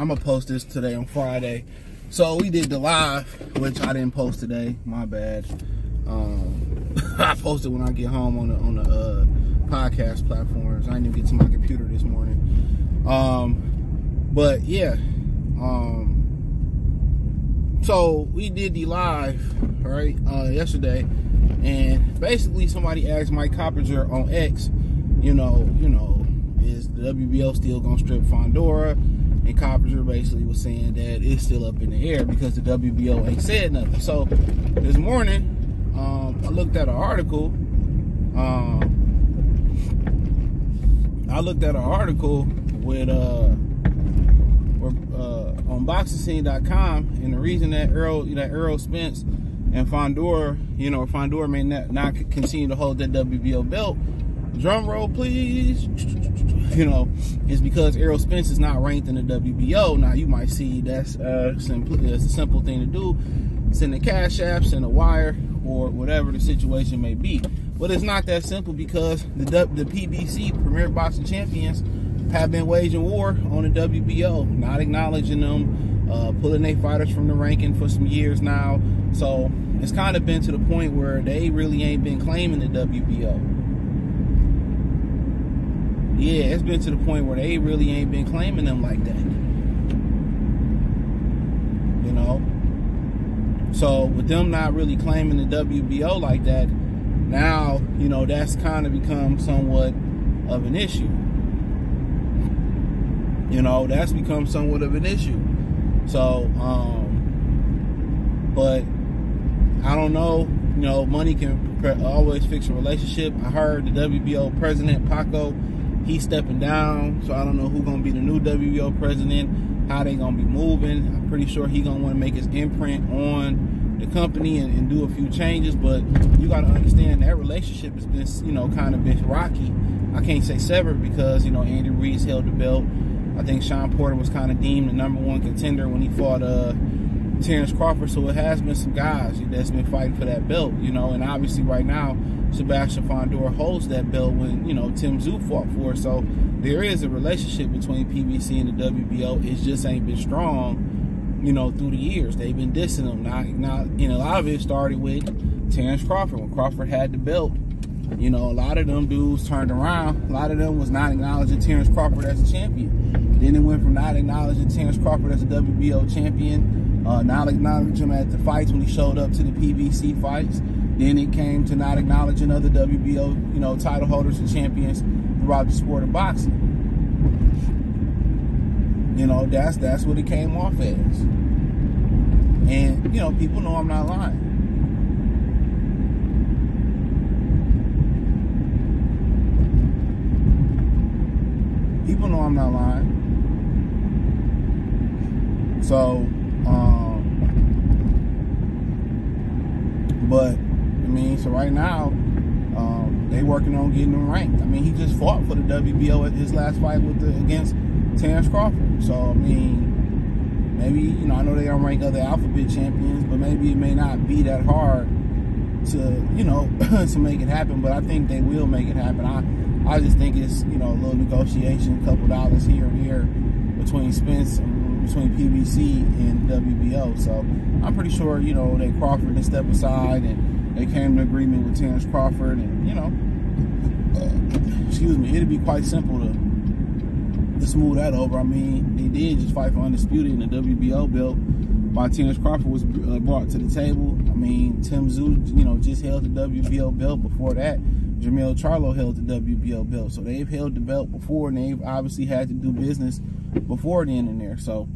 I'm gonna post this today on Friday. So we did the live, which I didn't post today. My bad. I post it when I get home on the podcast platforms. I didn't even get to my computer this morning. But yeah. So we did the live, right, yesterday, and basically somebody asked Mike Coppinger on X, you know, is the WBO still gonna strip Fundora? And Coppinger basically was saying that it's still up in the air because the WBO ain't said nothing. So this morning, I looked at an article. With on BoxingScene.com, and the reason that Errol Spence and Fundora, Fundora may not continue to hold that WBO belt. Drum roll, please. Is because Errol Spence is not ranked in the WBO. Now you might see that's a simple thing to do. Send a cash app, send a wire, or whatever the situation may be. But it's not that simple because the PBC, Premier Boxing Champions, have been waging war on the WBO, not acknowledging them, pulling their fighters from the ranking for some years now. So it's kind of been to the point where they really ain't been claiming the WBO. Yeah, it's been to the point where they really ain't been claiming them like that. So with them not really claiming the WBO like that, now, that's kind of become somewhat of an issue. That's become somewhat of an issue. So, but I don't know. Money can always fix a relationship. I heard the WBO president, Paco, he's stepping down. So I don't know who's going to be the new WBO president, how they going to be moving. I'm pretty sure he's going to want to make his imprint on the company and do a few changes. But you got to understand that relationship has been, kind of been rocky. I can't say severed because, Andy Reid's held the belt. I think Sean Porter was kind of deemed the #1 contender when he fought Terrence Crawford. So it has been some guys that's been fighting for that belt, and obviously right now Sebastian Fundora holds that belt when, Tim Tszyu fought for it. So there is a relationship between PBC and the WBO. It just ain't been strong, through the years. They've been dissing them. And a lot of it started with Terrence Crawford. When Crawford had the belt, a lot of them dudes turned around. A lot of them was not acknowledging Terrence Crawford as a champion. Then it went from not acknowledging Terrence Crawford as a WBO champion, not acknowledging him at the fights when he showed up to the PBC fights. Then it came to not acknowledging other WBO, title holders and champions throughout the sport of boxing. That's what it came off as. And, people know I'm not lying. People know I'm not lying. So, but, so right now, they working on getting him ranked. He just fought for the WBO at his last fight against Terrence Crawford. So, maybe, I know they don't rank other alphabet champions, but maybe it may not be that hard to, to make it happen. But I think they will make it happen. I just think it's, a little negotiation, a couple dollars here and there between Spence, between PBC and WBO. So I'm pretty sure, that Crawford did step aside and they came to agreement with Terrence Crawford, and, excuse me, it'd be quite simple to smooth that over. They did just fight for Undisputed in the WBO belt while Terrence Crawford was brought to the table. Tim Tszyu, just held the WBO belt. Before that, Jermell Charlo held the WBO belt. So they've held the belt before, and they've obviously had to do business before then and there. So,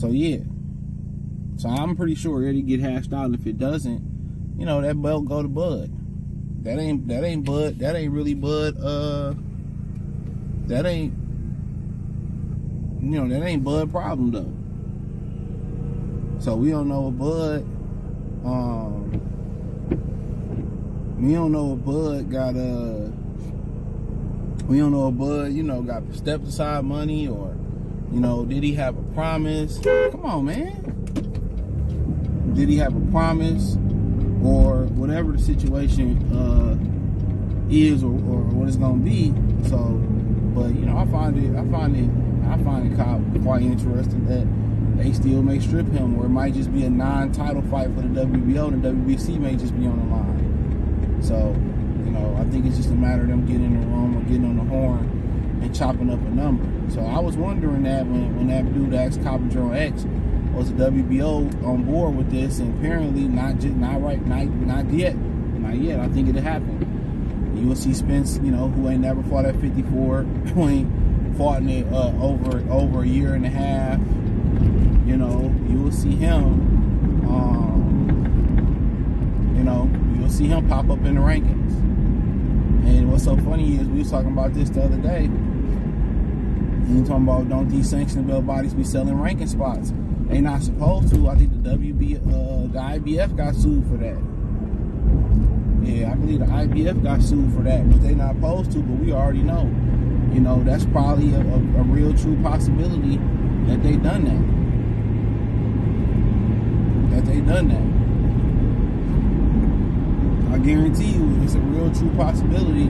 yeah. So I'm pretty sure it'll get hashed out. If it doesn't, that belt go to Bud. That ain't Bud. That ain't really Bud. That ain't Bud problem though. So we don't know what Bud. We don't know what Bud got. We don't know if Bud, got stepped aside money, or, did he have a promise? Come on, man. Did he have a promise, or whatever the situation is, or what it's gonna be? So, but I find it I find it quite interesting that they still may strip him, or it might just be a non-title fight for the WBO, and the WBC may just be on the line. So, you know, I think it's just a matter of them getting in the room or getting on the horn and chopping up a number. So I was wondering that when that dude asked Copper X, was the WBO on board with this, and apparently not yet. I think it'll happen. You will see Spence, you know, who ain't never fought at 54, who ain't fought in it over a year and a half. You know, you will see him. You know, you will see him pop up in the rankings. And what's so funny is we was talking about this the other day. And you talking about, don't these sanctionable bodies be selling ranking spots? They not supposed to. I think the IBF got sued for that. Yeah, I believe the IBF got sued for that, but they not supposed to. But we already know, you know, that's probably a real true possibility that they done that. I guarantee you, it's a real true possibility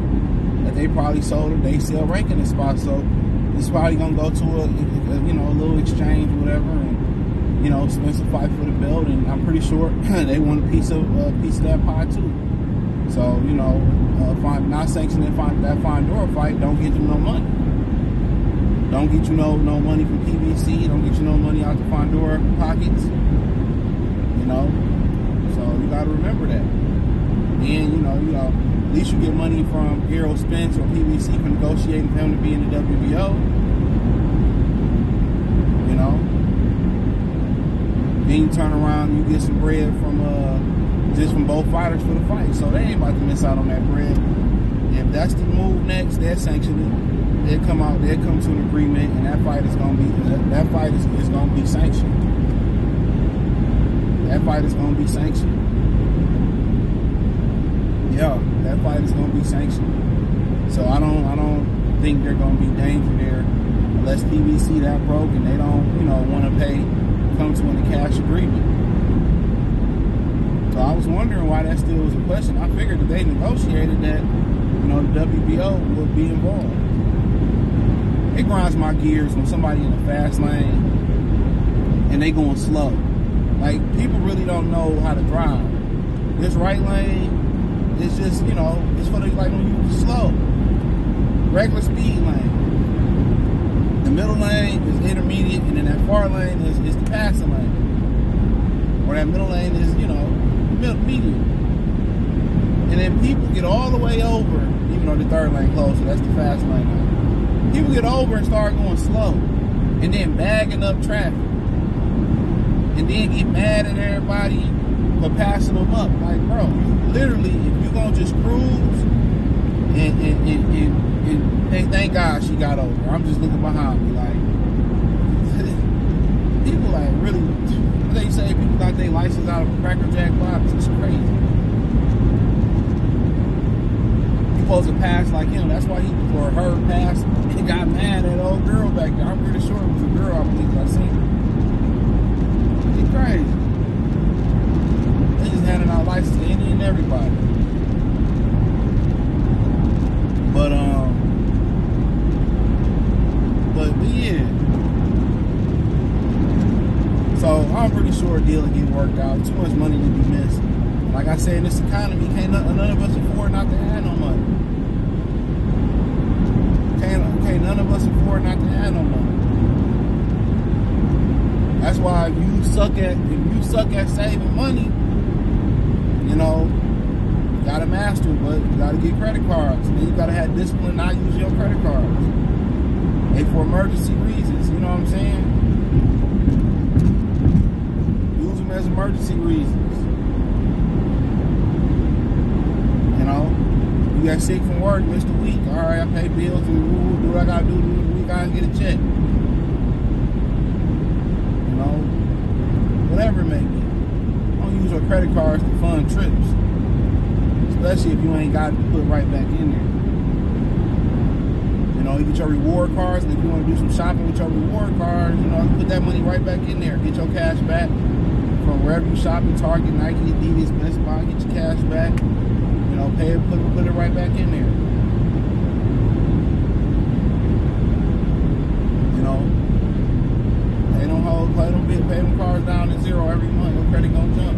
that they probably sold it. They sell ranking spots, so it's probably gonna go to a little exchange, whatever, and you know, Spence will fight for the belt, and I'm pretty sure they want a piece of that pie too. So, you know, not sanctioning that Fundora fight don't get you no money. Don't get you no money from PBC. Don't get you no money out the Fundora pockets. You know, so you got to remember that. And you know, at least you get money from Errol Spence or PBC for negotiating for him to be in the WBO. You know, then you turn around and you get some bread from both fighters for the fight. So they ain't about to miss out on that bread. If that's the move next, they're sanctioning. They'll come to an agreement, and that fight is gonna be sanctioned. That fight is gonna be sanctioned. Yeah, that fight is gonna be sanctioned. So I don't think they're gonna be danger there unless PBC that broke and they don't, you know, want to come to a cash agreement. So I was wondering why that still was a question. I figured that they negotiated that, you know, the WBO would be involved. It grinds my gears when somebody in the fast lane and they going slow. Like, people really don't know how to drive. This right lane is just, you know, it's for the, like when you slow. Regular speed lane. The middle lane is intermediate, and then that far lane is the passing lane. Or that middle lane is, you know, medium. And then people get all the way over, even though the third lane closer, that's the fast lane now. People get over and start going slow, and then bagging up traffic, and then get mad at everybody for passing them up. Like, bro, you literally, if you gonna just cruise, and thank God she got over. I'm just looking behind me, like, people like really, they say people got their license out of a Cracker Jack box. It's crazy. You supposed to pass like him. That's why he, or her, passed and got mad at old girl back there. I'm pretty sure it was a girl, I believe I seen her. It's crazy. They just handing out license to any and everybody. But yeah. So I'm pretty sure a deal will get worked out. Too much money to be missed. Like I said, in this economy, none of us afford not to have no money. None of us afford not to have no money. That's why if you suck at saving money, you know, you gotta master it, but you gotta get credit cards. And then you gotta have discipline, not use your credit cards. And for emergency reasons, you know what I'm saying? Use them as emergency reasons. You know, you got sick from work, missed a week. All right, I pay bills, do what I gotta do the week, I get a check. You know, whatever it may be. Don't use your credit cards to fund trips, especially if you ain't got to put right back in there. You know, you get your reward cards, and if you want to do some shopping with your reward cards, you know, you put that money right back in there. Get your cash back from wherever you shopping, Target, Nike, Adidas, Best Buy. Get your cash back. You know, pay it, put it right back in there. You know, $100 down to zero every month. Your credit gonna jump.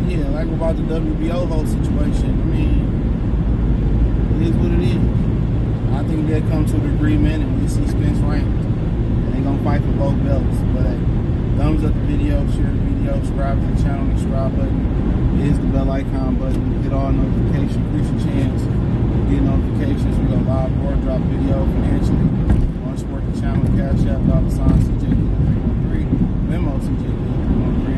Yeah, like about the WBO whole situation, I mean, it is what it is. I think they'll come to an agreement and we'll see Spence ranked. And they're gonna fight for both belts. But hey, thumbs up the video, share the video, subscribe to the channel, the subscribe button is the bell icon button. Hit all notifications, increase your chance to get notifications. We go live or drop video financially. Want to support the channel, Cash App, $CJ313, Venmo CJ313,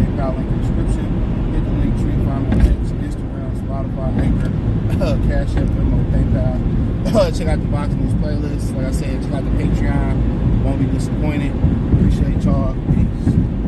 PayPal link in the description. Hit the link tree, find me on Instagram, Spotify, Anchor, Cash App, Venmo, PayPal. Check out the box news playlist. Like I said, check out the Patreon. Won't be disappointed. Appreciate y'all. Peace.